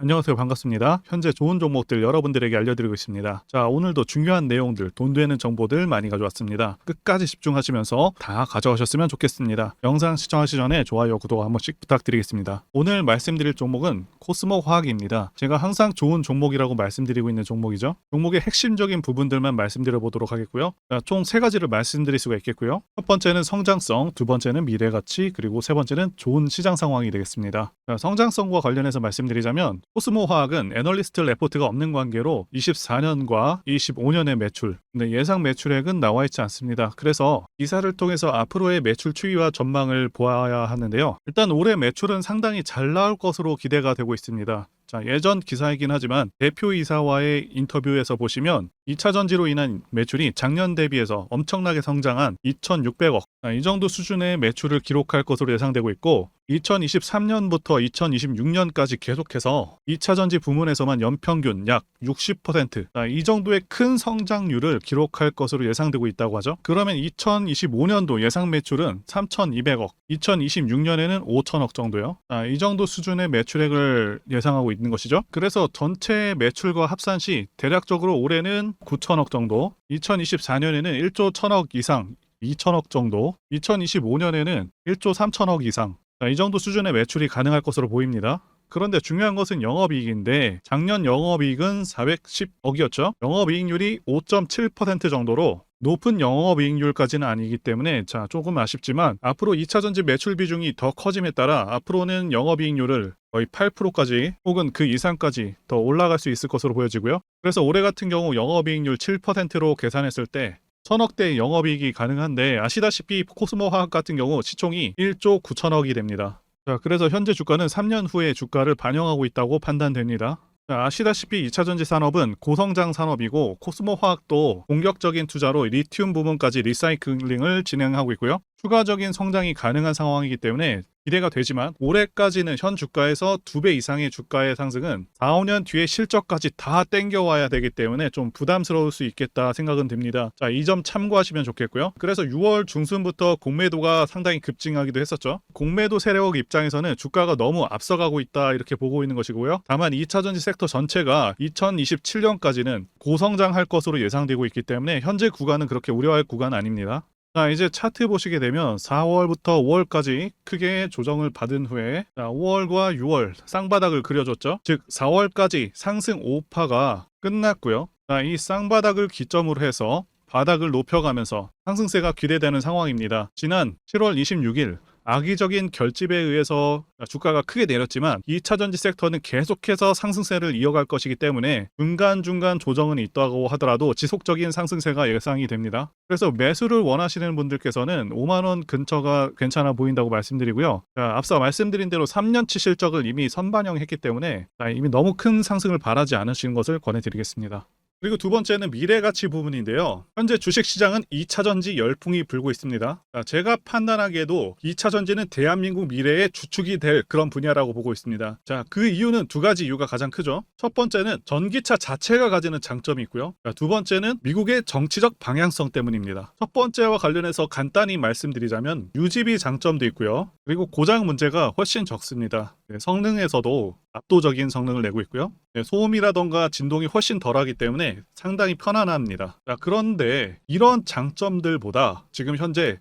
안녕하세요. 반갑습니다. 현재 좋은 종목들 여러분들에게 알려드리고 있습니다. 자, 오늘도 중요한 내용들, 돈 되는 정보들 많이 가져왔습니다. 끝까지 집중하시면서 다 가져가셨으면 좋겠습니다. 영상 시청하시기 전에 좋아요, 구독 한 번씩 부탁드리겠습니다. 오늘 말씀드릴 종목은 코스모 화학입니다. 제가 항상 좋은 종목이라고 말씀드리고 있는 종목이죠. 종목의 핵심적인 부분들만 말씀드려 보도록 하겠고요. 자, 총 3가지를 말씀드릴 수가 있겠고요. 첫 번째는 성장성, 두 번째는 미래가치, 그리고 세 번째는 좋은 시장 상황이 되겠습니다. 자, 성장성과 관련해서 말씀드리자면 코스모 화학은 애널리스트 레포트가 없는 관계로 24년과 25년의 매출, 근데 예상 매출액은 나와 있지 않습니다. 그래서 기사를 통해서 앞으로의 매출 추이와 전망을 보아야 하는데요. 일단 올해 매출은 상당히 잘 나올 것으로 기대가 되고 있습니다. 자, 예전 기사이긴 하지만 대표이사와의 인터뷰에서 보시면 2차 전지로 인한 매출이 작년 대비해서 엄청나게 성장한 2,600억, 이 정도 수준의 매출을 기록할 것으로 예상되고 있고 2023년부터 2026년까지 계속해서 2차 전지 부문에서만 연평균 약 60%, 이 정도의 큰 성장률을 기록할 것으로 예상되고 있다고 하죠. 그러면 2025년도 예상 매출은 3,200억, 2026년에는 5,000억 정도요. 이 정도 수준의 매출액을 예상하고 있는 것이죠. 그래서 전체 매출과 합산 시 대략적으로 올해는 9,000억 정도, 2024년에는 1조 1,000억 이상, 2,000억 정도, 2025년에는 1조 3,000억 이상, 이 정도 수준의 매출이 가능할 것으로 보입니다. 그런데 중요한 것은 영업이익인데 작년 영업이익은 410억이었죠. 영업이익률이 5.7% 정도로 높은 영업이익률까지는 아니기 때문에 조금 아쉽지만 앞으로 2차전지 매출 비중이 더 커짐에 따라 앞으로는 영업이익률을 거의 8%까지 혹은 그 이상까지 더 올라갈 수 있을 것으로 보여지고요. 그래서 올해 같은 경우 영업이익률 7%로 계산했을 때 1,000억대 영업이익이 가능한데 아시다시피 코스모 화학 같은 경우 시총이 1조 9천억이 됩니다. 자, 그래서 현재 주가는 3년 후의 주가를 반영하고 있다고 판단됩니다. 자, 아시다시피 2차전지 산업은 고성장 산업이고 코스모 화학도 공격적인 투자로 리튬 부분까지 리사이클링을 진행하고 있고요. 추가적인 성장이 가능한 상황이기 때문에 기대가 되지만 올해까지는 현 주가에서 2배 이상의 주가의 상승은 4, 5년 뒤에 실적까지 다 땡겨와야 되기 때문에 좀 부담스러울 수 있겠다 생각은 듭니다. 자, 이 점 참고하시면 좋겠고요. 그래서 6월 중순부터 공매도가 상당히 급증하기도 했었죠. 공매도 세력 입장에서는 주가가 너무 앞서가고 있다 이렇게 보고 있는 것이고요. 다만 2차전지 섹터 전체가 2027년까지는 고성장할 것으로 예상되고 있기 때문에 현재 구간은 그렇게 우려할 구간 아닙니다. 자, 이제 차트 보시게 되면 4월부터 5월까지 크게 조정을 받은 후에 5월과 6월 쌍바닥을 그려줬죠. 즉 4월까지 상승 5파가 끝났고요. 자, 이 쌍바닥을 기점으로 해서 바닥을 높여가면서 상승세가 기대되는 상황입니다. 지난 7월 26일 악의적인 결집에 의해서 주가가 크게 내렸지만 2차전지 섹터는 계속해서 상승세를 이어갈 것이기 때문에 중간중간 조정은 있다고 하더라도 지속적인 상승세가 예상이 됩니다. 그래서 매수를 원하시는 분들께서는 5만원 근처가 괜찮아 보인다고 말씀드리고요. 자, 앞서 말씀드린 대로 3년치 실적을 이미 선반영했기 때문에 이미 너무 큰 상승을 바라지 않으시는 것을 권해드리겠습니다. 그리고 두 번째는 미래가치 부분인데요. 현재 주식시장은 2차전지 열풍이 불고 있습니다. 제가 판단하기에도 2차전지는 대한민국 미래의 주축이 될 그런 분야라고 보고 있습니다. 자, 그 이유는 2가지 이유가 가장 크죠. 첫 번째는 전기차 자체가 가지는 장점이 있고요. 두 번째는 미국의 정치적 방향성 때문입니다. 첫 번째와 관련해서 간단히 말씀드리자면 유지비 장점도 있고요. 그리고 고장 문제가 훨씬 적습니다. 성능에서도 압도적인 성능을 내고 있고요. 소음이라던가 진동이 훨씬 덜하기 때문에 상당히 편안합니다. 자, 그런데 이런 장점들보다 지금 현재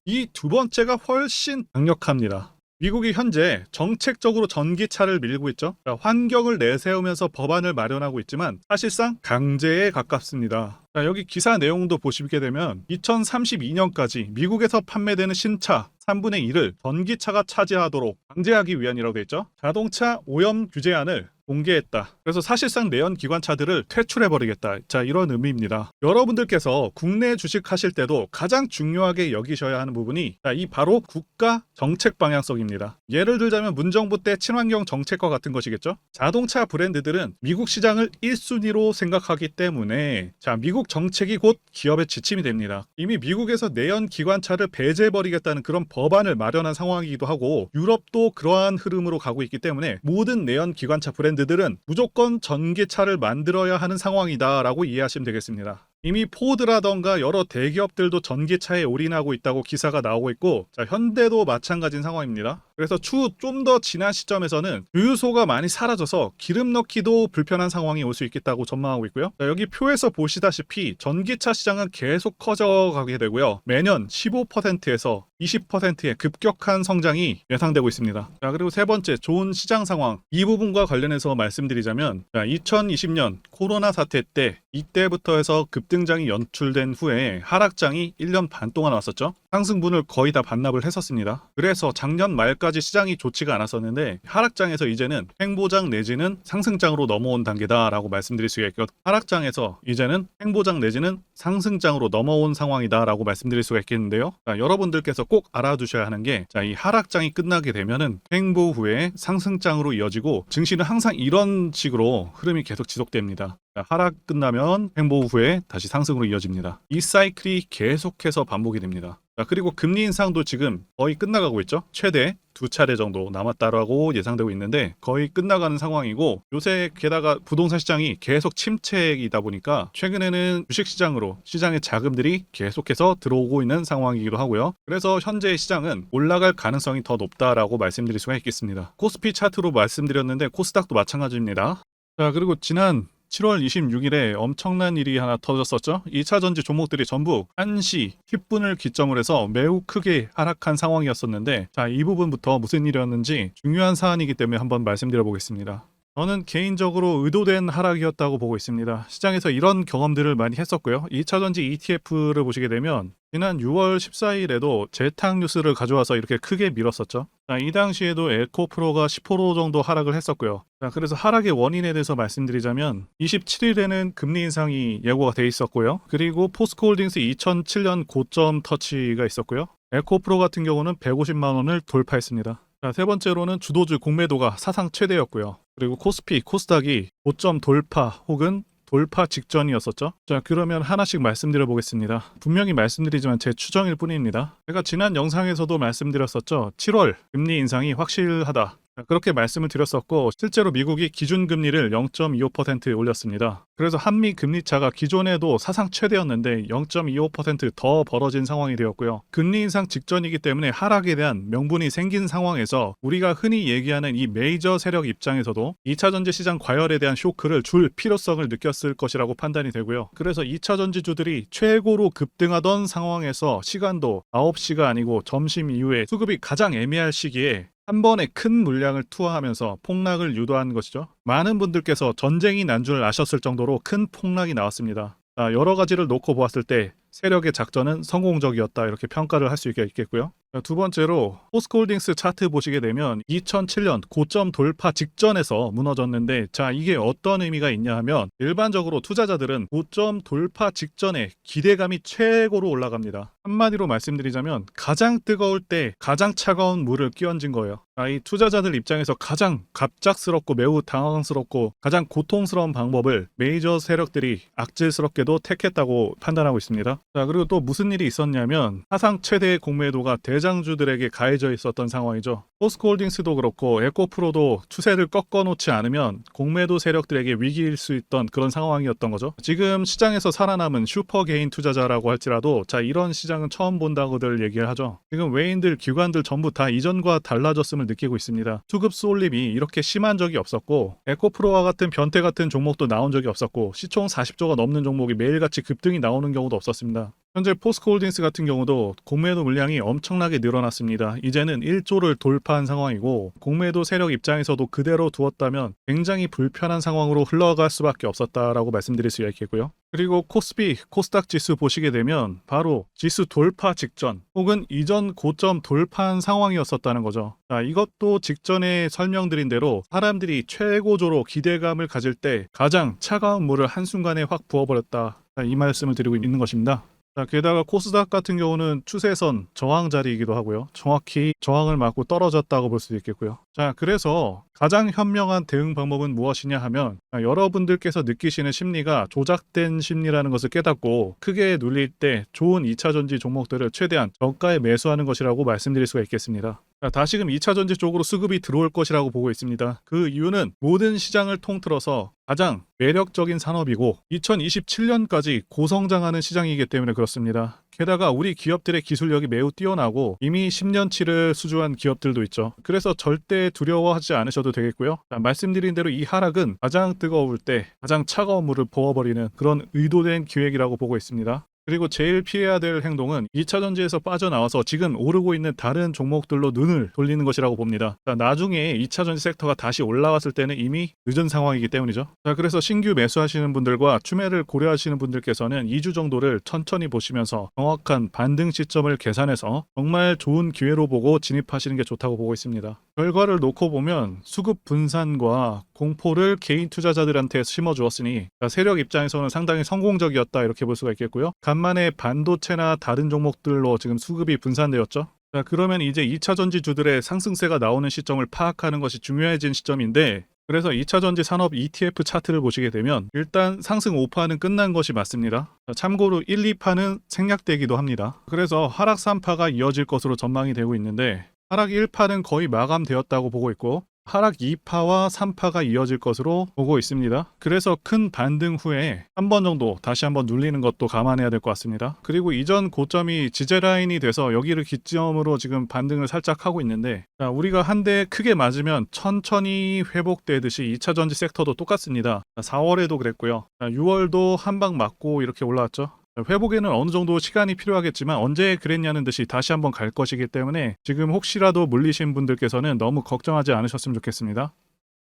이 두 번째가 훨씬 강력합니다. 미국이 현재 정책적으로 전기차를 밀고 있죠. 자, 환경을 내세우면서 법안을 마련하고 있지만 사실상 강제에 가깝습니다. 자, 여기 기사 내용도 보시게 되면 2032년까지 미국에서 판매되는 신차 3분의 1을 전기차가 차지하도록 강제하기 위한이라고 되어 있죠. 자동차 오염 규제안을 공개했다. 그래서 사실상 내연 기관차들을 퇴출해버리겠다. 자, 이런 의미입니다. 여러분들께서 국내 주식하실 때도 가장 중요하게 여기셔야 하는 부분이 이 바로 국가 정책 방향성입니다. 예를 들자면 문정부 때 친환경 정책과 같은 것이겠죠. 자동차 브랜드들은 미국 시장을 1순위로 생각하기 때문에 미국 정책이 곧 기업의 지침이 됩니다. 이미 미국에서 내연 기관차를 배제해버리겠다는 그런 법안을 마련한 상황이기도 하고 유럽도 그러한 흐름으로 가고 있기 때문에 모든 내연 기관차 브랜드들은 무조건 전기차를 만들어야 하는 상황이다 라고 이해하시면 되겠습니다. 이미 포드라던가 여러 대기업들도 전기차에 올인하고 있다고 기사가 나오고 있고 현대도 마찬가지인 상황입니다. 그래서 추후 좀 더 지난 시점에서는 주유소가 많이 사라져서 기름 넣기도 불편한 상황이 올 수 있겠다고 전망하고 있고요. 자, 여기 표에서 보시다시피 전기차 시장은 계속 커져가게 되고요. 매년 15%에서 20%의 급격한 성장이 예상되고 있습니다. 자, 그리고 세 번째, 좋은 시장 상황. 이 부분과 관련해서 말씀드리자면, 2020년 코로나 사태 때 이때부터 해서 급등장이 연출된 후에 하락장이 1년 반 동안 왔었죠. 상승분을 거의 다 반납을 했었습니다. 그래서 작년 말까지 시장이 좋지가 않았었는데 하락장에서 이제는 횡보장 내지는 상승장으로 넘어온 단계다라고 말씀드릴 수가 있고, 하락장에서 이제는 횡보장 내지는 상승장으로 넘어온 상황이다라고 말씀드릴 수가 있겠는데요. 자, 여러분들께서 꼭 알아두셔야 하는 게, 이 하락장이 끝나게 되면은 횡보 후에 상승장으로 이어지고 증시는 항상 이런 식으로 흐름이 계속 지속됩니다. 하락 끝나면 횡보 후에 다시 상승으로 이어집니다. 이 사이클이 계속해서 반복이 됩니다. 그리고 금리 인상도 지금 거의 끝나가고 있죠. 최대 2차례 정도 남았다라고 예상되고 있는데 거의 끝나가는 상황이고, 요새 게다가 부동산 시장이 계속 침체이다 보니까 최근에는 주식시장으로 시장의 자금들이 계속해서 들어오고 있는 상황이기도 하고요. 그래서 현재 시장은 올라갈 가능성이 더 높다라고 말씀드릴 수가 있겠습니다. 코스피 차트로 말씀드렸는데 코스닥도 마찬가지입니다. 자, 그리고 지난 7월 26일에 엄청난 일이 하나 터졌었죠. 2차전지 종목들이 전부 1시 10분을 기점으로 해서 매우 크게 하락한 상황이었었는데, 자, 이 부분부터 무슨 일이었는지 중요한 사안이기 때문에 한번 말씀드려 보겠습니다. 저는 개인적으로 의도된 하락이었다고 보고 있습니다. 시장에서 이런 경험들을 많이 했었고요. 2차전지 ETF를 보시게 되면 지난 6월 14일에도 재탕 뉴스를 가져와서 이렇게 크게 밀었었죠. 자, 이 당시에도 에코프로가 10% 정도 하락을 했었고요. 자, 그래서 하락의 원인에 대해서 말씀드리자면 27일에는 금리 인상이 예고가 돼 있었고요. 그리고 포스코홀딩스 2007년 고점 터치가 있었고요. 에코프로 같은 경우는 150만 원을 돌파했습니다. 자, 세 번째로는 주도주 공매도가 사상 최대였고요. 그리고 코스피, 코스닥이 고점 돌파 혹은 돌파 직전이었었죠. 자, 그러면 하나씩 말씀드려 보겠습니다. 분명히 말씀드리지만 제 추정일 뿐입니다. 제가 지난 영상에서도 말씀드렸었죠. 7월 금리 인상이 확실하다. 그렇게 말씀을 드렸었고, 실제로 미국이 기준금리를 0.25% 올렸습니다. 그래서 한미 금리 차가 기존에도 사상 최대였는데 0.25% 더 벌어진 상황이 되었고요. 금리 인상 직전이기 때문에 하락에 대한 명분이 생긴 상황에서 우리가 흔히 얘기하는 이 메이저 세력 입장에서도 2차전지 시장 과열에 대한 쇼크를 줄 필요성을 느꼈을 것이라고 판단이 되고요. 그래서 2차전지주들이 최고로 급등하던 상황에서 시간도 9시가 아니고 점심 이후에 수급이 가장 애매할 시기에 한 번에 큰 물량을 투하하면서 폭락을 유도한 것이죠. 많은 분들께서 전쟁이 난 줄 아셨을 정도로 큰 폭락이 나왔습니다. 여러 가지를 놓고 보았을 때 세력의 작전은 성공적이었다, 이렇게 평가를 할 수 있겠고요. 두 번째로 포스코홀딩스 차트 보시게 되면 2007년 고점 돌파 직전에서 무너졌는데, 자, 이게 어떤 의미가 있냐 하면 일반적으로 투자자들은 고점 돌파 직전에 기대감이 최고로 올라갑니다. 한마디로 말씀드리자면 가장 뜨거울 때 가장 차가운 물을 끼얹은 거예요. 이 투자자들 입장에서 가장 갑작스럽고 매우 당황스럽고 가장 고통스러운 방법을 메이저 세력들이 악질스럽게도 택했다고 판단하고 있습니다. 자, 그리고 또 무슨 일이 있었냐면 사상 최대의 공매도가 대장주들에게 가해져 있었던 상황이죠. 포스코홀딩스도 그렇고 에코프로도 추세를 꺾어놓지 않으면 공매도 세력들에게 위기일 수 있던 그런 상황이었던 거죠. 지금 시장에서 살아남은 슈퍼개인 투자자라고 할지라도, 자, 이런 시장은 처음 본다고들 얘기를 하죠. 지금 외인들, 기관들 전부 다 이전과 달라졌음을 느끼고 있습니다. 수급 쏠림이 이렇게 심한 적이 없었고, 에코프로와 같은 변태 같은 종목도 나온 적이 없었고, 시총 40조가 넘는 종목이 매일같이 급등이 나오는 경우도 없었습니다. 현재 포스코홀딩스 같은 경우도 공매도 물량이 엄청나게 늘어났습니다. 이제는 1조를 돌파한 상황이고, 공매도 세력 입장에서도 그대로 두었다면 굉장히 불편한 상황으로 흘러갈 수밖에 없었다라고 말씀드릴 수 있겠고요. 그리고 코스피, 코스닥 지수 보시게 되면 바로 지수 돌파 직전 혹은 이전 고점 돌파한 상황이었었다는 거죠. 자, 이것도 직전에 설명드린 대로 사람들이 최고조로 기대감을 가질 때 가장 차가운 물을 한순간에 확 부어버렸다, 이 말씀을 드리고 있는 것입니다. 자, 게다가 코스닥 같은 경우는 추세선 저항 자리이기도 하고요. 정확히 저항을 맞고 떨어졌다고 볼 수도 있겠고요. 자, 그래서 가장 현명한 대응 방법은 무엇이냐 하면, 여러분들께서 느끼시는 심리가 조작된 심리라는 것을 깨닫고 크게 눌릴 때 좋은 2차전지 종목들을 최대한 저가에 매수하는 것이라고 말씀드릴 수가 있겠습니다. 자, 다시금 2차전지 쪽으로 수급이 들어올 것이라고 보고 있습니다. 그 이유는 모든 시장을 통틀어서 가장 매력적인 산업이고 2027년까지 고성장하는 시장이기 때문에 그렇습니다. 게다가 우리 기업들의 기술력이 매우 뛰어나고 이미 10년치를 수주한 기업들도 있죠. 그래서 절대 두려워하지 않으셔도 되겠고요. 자, 말씀드린 대로 이 하락은 가장 뜨거울 때 가장 차가운 물을 부어버리는 그런 의도된 기획이라고 보고 있습니다. 그리고 제일 피해야 될 행동은 2차 전지에서 빠져나와서 지금 오르고 있는 다른 종목들로 눈을 돌리는 것이라고 봅니다. 자, 나중에 2차 전지 섹터가 다시 올라왔을 때는 이미 늦은 상황이기 때문이죠. 자, 그래서 신규 매수하시는 분들과 추매를 고려하시는 분들께서는 2주 정도를 천천히 보시면서 정확한 반등 시점을 계산해서 정말 좋은 기회로 보고 진입하시는 게 좋다고 보고 있습니다. 결과를 놓고 보면 수급 분산과 공포를 개인 투자자들한테 심어주었으니 세력 입장에서는 상당히 성공적이었다 이렇게 볼 수가 있겠고요. 간만에 반도체나 다른 종목들로 지금 수급이 분산되었죠. 자, 그러면 이제 2차 전지주들의 상승세가 나오는 시점을 파악하는 것이 중요해진 시점인데, 그래서 2차 전지 산업 ETF 차트를 보시게 되면 일단 상승 5파는 끝난 것이 맞습니다. 참고로 1, 2파는 생략되기도 합니다. 그래서 하락 3파가 이어질 것으로 전망이 되고 있는데, 하락 1파는 거의 마감되었다고 보고 있고 하락 2파와 3파가 이어질 것으로 보고 있습니다. 그래서 큰 반등 후에 한 번 정도 다시 한번 눌리는 것도 감안해야 될 것 같습니다. 그리고 이전 고점이 지지라인이 돼서 여기를 기점으로 지금 반등을 살짝 하고 있는데, 자, 우리가 한 대 크게 맞으면 천천히 회복되듯이 2차 전지 섹터도 똑같습니다. 4월에도 그랬고요. 6월도 한 방 맞고 이렇게 올라왔죠. 회복에는 어느 정도 시간이 필요하겠지만 언제 그랬냐는 듯이 다시 한번 갈 것이기 때문에 지금 혹시라도 물리신 분들께서는 너무 걱정하지 않으셨으면 좋겠습니다.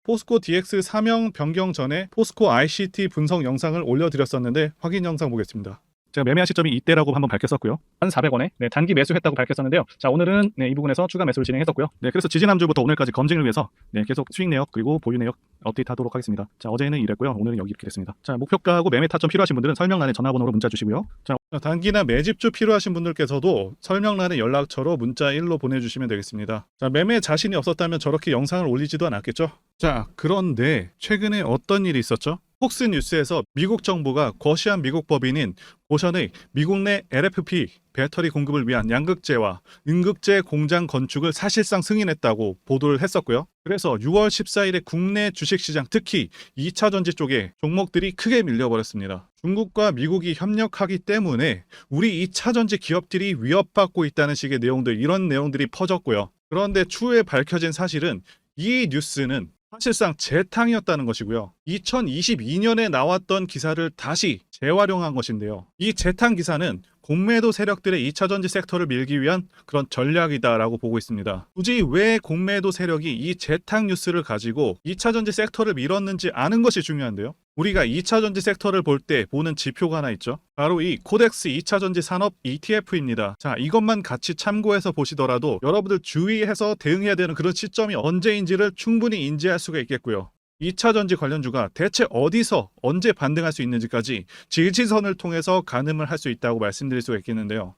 포스코 DX 사명 변경 전에 포스코 ICT 분석 영상을 올려드렸었는데 확인 영상 보겠습니다. 제가 매매한 시점이 이때라고 한번 밝혔었고요. 1,400원에 단기 매수했다고 밝혔었는데요. 자, 오늘은 이 부분에서 추가 매수를 진행했었고요. 그래서 지지난주부터 오늘까지 검증을 위해서 계속 수익 내역 그리고 보유 내역 업데이트하도록 하겠습니다. 자, 어제는 이랬고요. 오늘은 여기 이렇게 됐습니다. 자, 목표가하고 매매 타점 필요하신 분들은 설명란에 전화번호로 문자 주시고요. 자, 단기나 매집주 필요하신 분들께서도 설명란에 연락처로 문자 1로 보내주시면 되겠습니다. 자, 매매 자신이 없었다면 저렇게 영상을 올리지도 않았겠죠? 자, 그런데 최근에 어떤 일이 있었죠? 폭스뉴스에서 미국 정부가 거시한 미국 법인인 고션의 미국 내 LFP 배터리 공급을 위한 양극재와 음극재 공장 건축을 사실상 승인했다고 보도를 했었고요. 그래서 6월 14일에 국내 주식시장 특히 2차 전지 쪽에 종목들이 크게 밀려버렸습니다. 중국과 미국이 협력하기 때문에 우리 2차 전지 기업들이 위협받고 있다는 식의 내용들, 이런 내용들이 퍼졌고요. 그런데 추후에 밝혀진 사실은 이 뉴스는 사실상 재탕이었다는 것이고요. 2022년에 나왔던 기사를 다시 재활용한 것인데요. 이 재탕 기사는 공매도 세력들의 2차 전지 섹터를 밀기 위한 그런 전략이다라고 보고 있습니다. 굳이 왜 공매도 세력이 이 재탕 뉴스를 가지고 2차 전지 섹터를 밀었는지 아는 것이 중요한데요. 우리가 2차 전지 섹터를 볼 때 보는 지표가 하나 있죠. 바로 이 코덱스 2차 전지 산업 ETF입니다. 자, 이것만 같이 참고해서 보시더라도 여러분들 주의해서 대응해야 되는 그런 시점이 언제인지를 충분히 인지할 수가 있겠고요. 2차 전지 관련주가 대체 어디서 언제 반등할 수 있는지까지 지지선을 통해서 가늠을 할 수 있다고 말씀드릴 수가 있겠는데요.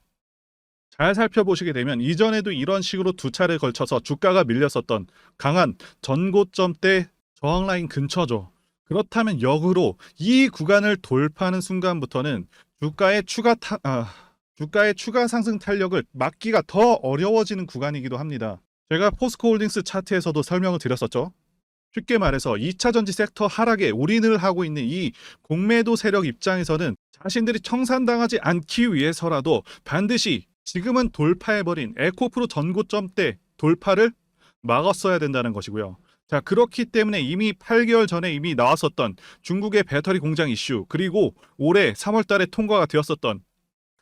잘 살펴보시게 되면 이전에도 이런 식으로 두 차례에 걸쳐서 주가가 밀렸었던 강한 전고점대 저항라인 근처죠. 그렇다면 역으로 이 구간을 돌파하는 순간부터는 주가의 추가 상승 탄력을 막기가 더 어려워지는 구간이기도 합니다. 제가 포스코홀딩스 차트에서도 설명을 드렸었죠. 쉽게 말해서 2차 전지 섹터 하락에 올인을 하고 있는 이 공매도 세력 입장에서는 자신들이 청산당하지 않기 위해서라도 반드시 지금은 돌파해버린 에코프로 전고점대 돌파를 막았어야 된다는 것이고요. 자, 그렇기 때문에 이미 8개월 전에 이미 나왔었던 중국의 배터리 공장 이슈, 그리고 올해 3월 달에 통과가 되었었던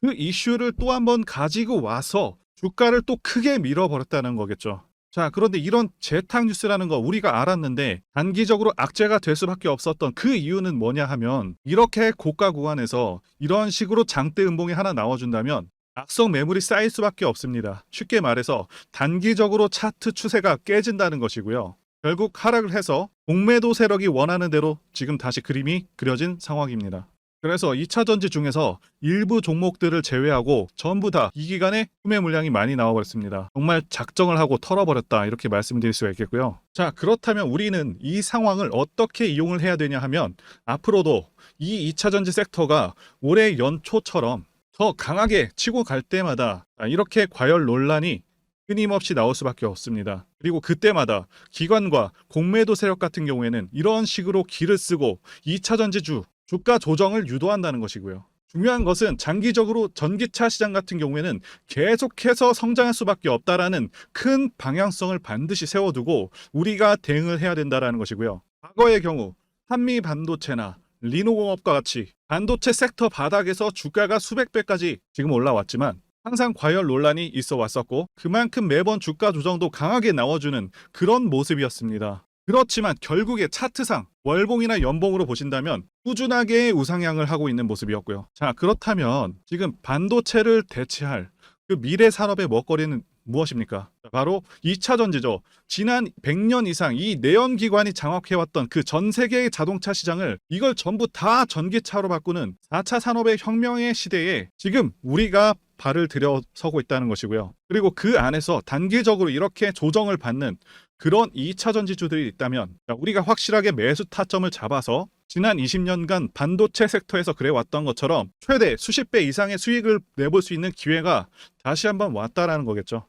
그 이슈를 또 한번 가지고 와서 주가를 또 크게 밀어버렸다는 거겠죠. 자, 그런데 이런 재탕 뉴스라는 거 우리가 알았는데 단기적으로 악재가 될 수밖에 없었던 그 이유는 뭐냐 하면, 이렇게 고가 구간에서 이런 식으로 장대 음봉이 하나 나와준다면 악성 매물이 쌓일 수밖에 없습니다. 쉽게 말해서 단기적으로 차트 추세가 깨진다는 것이고요. 결국 하락을 해서 공매도 세력이 원하는 대로 지금 다시 그림이 그려진 상황입니다. 그래서 2차 전지 중에서 일부 종목들을 제외하고 전부 다 이 기간에 투매 물량이 많이 나와버렸습니다. 정말 작정을 하고 털어버렸다, 이렇게 말씀드릴 수가 있겠고요. 자, 그렇다면 우리는 이 상황을 어떻게 이용을 해야 되냐 하면, 앞으로도 이 2차 전지 섹터가 올해 연초처럼 더 강하게 치고 갈 때마다 이렇게 과열 논란이 끊임없이 나올 수밖에 없습니다. 그리고 그때마다 기관과 공매도 세력 같은 경우에는 이런 식으로 기를 쓰고 2차 전지주 주가 조정을 유도한다는 것이고요. 중요한 것은 장기적으로 전기차 시장 같은 경우에는 계속해서 성장할 수밖에 없다라는 큰 방향성을 반드시 세워두고 우리가 대응을 해야 된다라는 것이고요. 과거의 경우 한미 반도체나 리노공업과 같이 반도체 섹터 바닥에서 주가가 수백 배까지 지금 올라왔지만 항상 과열 논란이 있어 왔었고 그만큼 매번 주가 조정도 강하게 나와주는 그런 모습이었습니다. 그렇지만 결국에 차트상 월봉이나 연봉으로 보신다면 꾸준하게 우상향을 하고 있는 모습이었고요. 자, 그렇다면 지금 반도체를 대체할 그 미래 산업의 먹거리는 무엇입니까? 바로 2차 전지죠. 지난 100년 이상 이 내연기관이 장악해왔던 그 전 세계의 자동차 시장을 이걸 전부 다 전기차로 바꾸는 4차 산업의 혁명의 시대에 지금 우리가 발을 들여서고 있다는 것이고요. 그리고 그 안에서 단기적으로 이렇게 조정을 받는 그런 2차 전지주들이 있다면 우리가 확실하게 매수 타점을 잡아서 지난 20년간 반도체 섹터에서 그래왔던 것처럼 최대 수십 배 이상의 수익을 내볼 수 있는 기회가 다시 한번 왔다라는 거겠죠.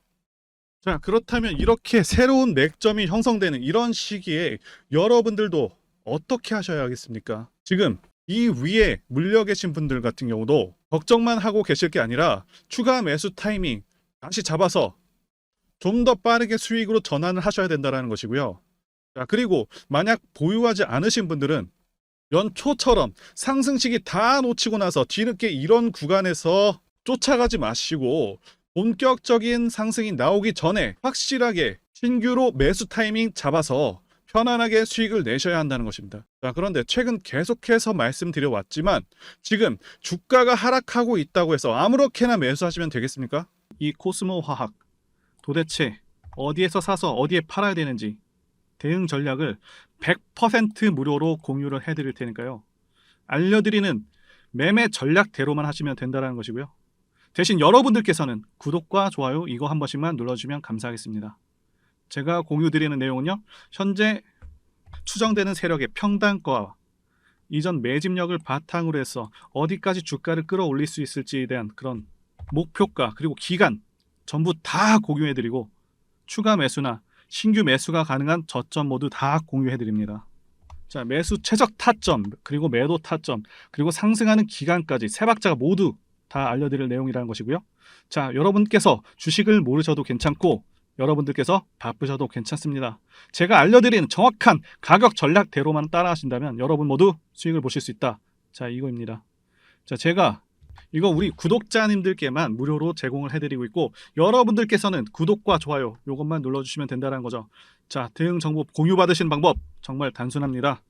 자, 그렇다면 이렇게 새로운 맥점이 형성되는 이런 시기에 여러분들도 어떻게 하셔야겠습니까? 지금 이 위에 물려 계신 분들 같은 경우도 걱정만 하고 계실 게 아니라 추가 매수 타이밍 다시 잡아서 좀 더 빠르게 수익으로 전환을 하셔야 된다는 것이고요. 자, 그리고 만약 보유하지 않으신 분들은 연초처럼 상승 시기 다 놓치고 나서 뒤늦게 이런 구간에서 쫓아가지 마시고 본격적인 상승이 나오기 전에 확실하게 신규로 매수 타이밍 잡아서 편안하게 수익을 내셔야 한다는 것입니다. 자, 그런데 최근 계속해서 말씀드려 왔지만 지금 주가가 하락하고 있다고 해서 아무렇게나 매수하시면 되겠습니까? 이 코스모 화학 도대체 어디에서 사서 어디에 팔아야 되는지 대응 전략을 100% 무료로 공유를 해드릴 테니까요. 알려드리는 매매 전략대로만 하시면 된다는 것이고요. 대신 여러분들께서는 구독과 좋아요 이거 한 번씩만 눌러주시면 감사하겠습니다. 제가 공유드리는 내용은요. 현재 추정되는 세력의 평단가와 이전 매집력을 바탕으로 해서 어디까지 주가를 끌어올릴 수 있을지에 대한 그런 목표가 그리고 기간 전부 다 공유해드리고 추가 매수나 신규 매수가 가능한 저점 모두 다 공유해드립니다. 자, 매수 최적 타점 그리고 매도 타점 그리고 상승하는 기간까지 세 박자가 모두 다 알려드릴 내용이라는 것이고요. 자, 여러분께서 주식을 모르셔도 괜찮고 여러분들께서 바쁘셔도 괜찮습니다. 제가 알려드리는 정확한 가격 전략대로만 따라하신다면 여러분 모두 수익을 보실 수 있다. 자, 이거입니다. 자, 제가 이거 우리 구독자님들께만 무료로 제공을 해드리고 있고 여러분들께서는 구독과 좋아요 이것만 눌러주시면 된다는 거죠. 자, 대응 정보 공유 받으시는 방법 정말 단순합니다.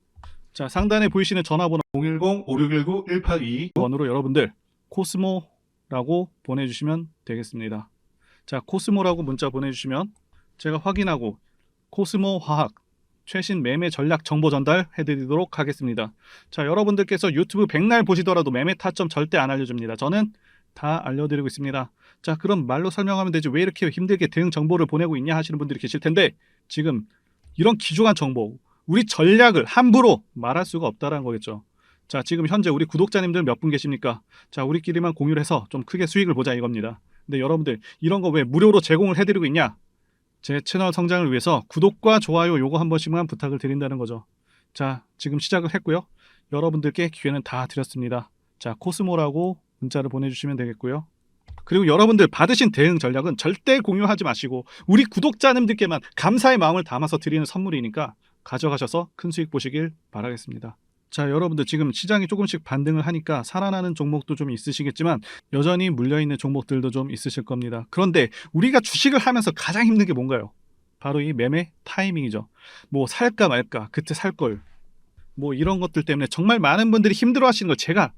자, 상단에 보이시는 전화번호 010-5619-1822번으로 여러분들 코스모라고 보내주시면 되겠습니다. 자, 코스모라고 문자 보내주시면 제가 확인하고 코스모 화학 최신 매매 전략 정보 전달 해드리도록 하겠습니다. 자, 여러분들께서 유튜브 백날 보시더라도 매매 타점 절대 안 알려줍니다. 저는 다 알려드리고 있습니다. 자, 그럼 말로 설명하면 되지 왜 이렇게 힘들게 대응 정보를 보내고 있냐 하시는 분들이 계실 텐데 지금 이런 귀중한 정보 우리 전략을 함부로 말할 수가 없다는 거겠죠. 자, 지금 현재 우리 구독자님들 몇 분 계십니까? 자, 우리끼리만 공유를 해서 좀 크게 수익을 보자 이겁니다. 근데 여러분들 이런 거 왜 무료로 제공을 해드리고 있냐? 제 채널 성장을 위해서 구독과 좋아요 요거 한 번씩만 부탁을 드린다는 거죠. 자, 지금 시작을 했고요. 여러분들께 기회는 다 드렸습니다. 자, 코스모라고 문자를 보내주시면 되겠고요. 그리고 여러분들 받으신 대응 전략은 절대 공유하지 마시고 우리 구독자님들께만 감사의 마음을 담아서 드리는 선물이니까 가져가셔서 큰 수익 보시길 바라겠습니다. 자, 여러분들 지금 시장이 조금씩 반등을 하니까 살아나는 종목도 좀 있으시겠지만 여전히 물려있는 종목들도 좀 있으실 겁니다. 그런데 우리가 주식을 하면서 가장 힘든 게 뭔가요? 바로 이 매매 타이밍이죠. 뭐 살까 말까 그때 살걸 뭐 이런 것들 때문에 정말 많은 분들이 힘들어 하시는 걸 제가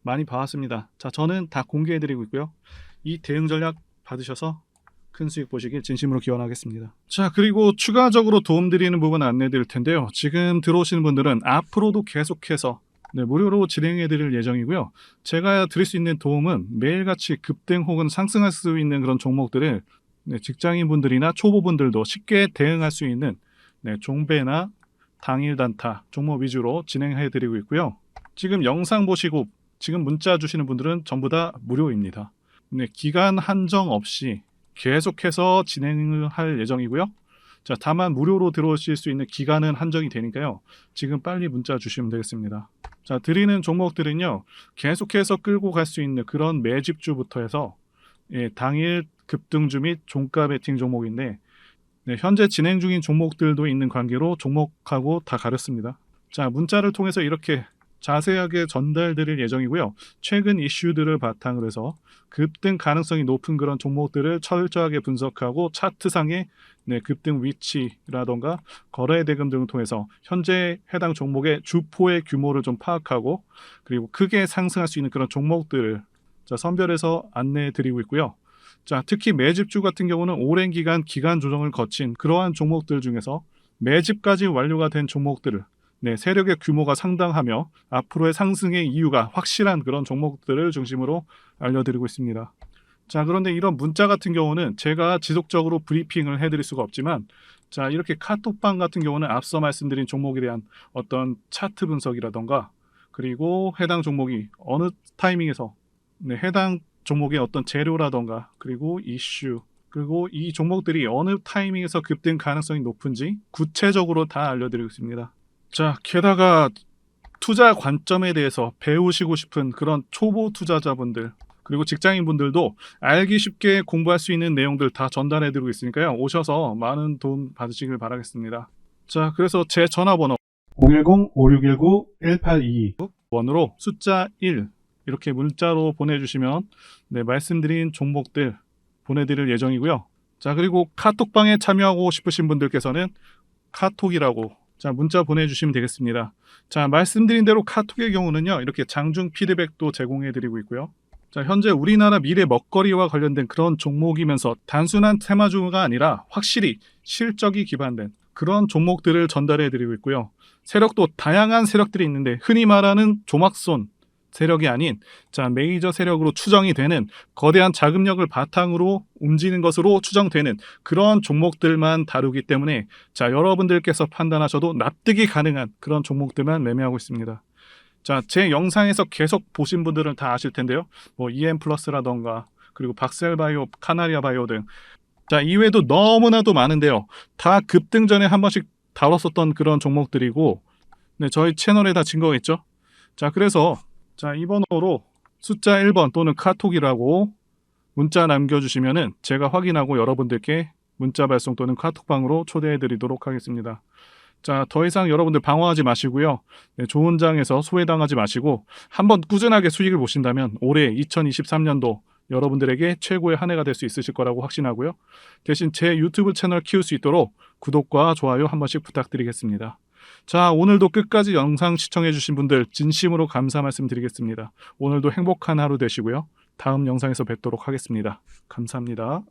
많이 봐왔습니다. 자, 저는 다 공개해드리고 있고요. 이 대응 전략 받으셔서 큰 수익 보시길 진심으로 기원하겠습니다. 자, 그리고 추가적으로 도움드리는 부분 안내 드릴 텐데요. 지금 들어오시는 분들은 앞으로도 계속해서 무료로 진행해 드릴 예정이고요. 제가 드릴 수 있는 도움은 매일같이 급등 혹은 상승할 수 있는 그런 종목들을 직장인분들이나 초보분들도 쉽게 대응할 수 있는 종배나 당일 단타 종목 위주로 진행해 드리고 있고요. 지금 영상 보시고 지금 문자 주시는 분들은 전부 다 무료입니다. 기간 한정 없이 계속해서 진행을 할 예정이고요. 자, 다만 무료로 들어오실 수 있는 기간은 한정이 되니까요. 지금 빨리 문자 주시면 되겠습니다. 자, 드리는 종목들은요, 계속해서 끌고 갈 수 있는 그런 매집주부터 해서 당일 급등주 및 종가 베팅 종목인데, 현재 진행 중인 종목들도 있는 관계로 종목하고 다 가렸습니다. 자, 문자를 통해서 이렇게 자세하게 전달드릴 예정이고요. 최근 이슈들을 바탕으로 해서 급등 가능성이 높은 그런 종목들을 철저하게 분석하고 차트상의 급등 위치라던가 거래 대금 등을 통해서 현재 해당 종목의 주포의 규모를 좀 파악하고, 그리고 크게 상승할 수 있는 그런 종목들을 선별해서 안내해 드리고 있고요. 자, 특히 매집주 같은 경우는 오랜 기간 조정을 거친 그러한 종목들 중에서 매집까지 완료가 된 종목들을 세력의 규모가 상당하며 앞으로의 상승의 이유가 확실한 그런 종목들을 중심으로 알려드리고 있습니다. 자, 그런데 이런 문자 같은 경우는 제가 지속적으로 브리핑을 해드릴 수가 없지만, 자, 이렇게 카톡방 같은 경우는 앞서 말씀드린 종목에 대한 어떤 차트 분석이라던가, 그리고 해당 종목이 어느 타이밍에서 해당 종목의 어떤 재료라던가, 그리고 이슈, 그리고 이 종목들이 어느 타이밍에서 급등 가능성이 높은지 구체적으로 다 알려드리고 있습니다. 자, 게다가 투자 관점에 대해서 배우시고 싶은 그런 초보 투자자분들, 그리고 직장인분들도 알기 쉽게 공부할 수 있는 내용들 다 전달해드리고 있으니까요. 오셔서 많은 도움 받으시길 바라겠습니다. 자, 그래서 제 전화번호 010-5619-1822번으로 숫자 1 이렇게 문자로 보내주시면 말씀드린 종목들 보내드릴 예정이고요. 자, 그리고 카톡방에 참여하고 싶으신 분들께서는 카톡이라고 문자 보내주시면 되겠습니다. 자, 말씀드린 대로 카톡의 경우는요, 이렇게 장중 피드백도 제공해드리고 있고요. 자, 현재 우리나라 미래 먹거리와 관련된 그런 종목이면서 단순한 테마주가 아니라 확실히 실적이 기반된 그런 종목들을 전달해드리고 있고요. 세력도 다양한 세력들이 있는데 흔히 말하는 조막손 세력이 아닌 메이저 세력으로 추정이 되는 거대한 자금력을 바탕으로 움직이는 것으로 추정되는 그런 종목들만 다루기 때문에 여러분들께서 판단하셔도 납득이 가능한 그런 종목들만 매매하고 있습니다. 자, 제 영상에서 계속 보신 분들은 다 아실 텐데요. EM플러스라던가 그리고 박셀바이오, 카나리아바이오 등 이외에도 너무나도 많은데요. 다 급등 전에 한 번씩 다뤘었던 그런 종목들이고 저희 채널에 다 증거가 있죠. 자, 그래서 이 번호로 숫자 1번 또는 카톡이라고 문자 남겨주시면은 제가 확인하고 여러분들께 문자 발송 또는 카톡방으로 초대해 드리도록 하겠습니다. 자, 더 이상 여러분들 방황하지 마시고요. 좋은 장에서 소외당하지 마시고 한번 꾸준하게 수익을 보신다면 올해 2023년도 여러분들에게 최고의 한 해가 될 수 있으실 거라고 확신하고요. 대신 제 유튜브 채널 키울 수 있도록 구독과 좋아요 한 번씩 부탁드리겠습니다. 자, 오늘도 끝까지 영상 시청해주신 분들 진심으로 감사 말씀드리겠습니다. 오늘도 행복한 하루 되시고요. 다음 영상에서 뵙도록 하겠습니다. 감사합니다.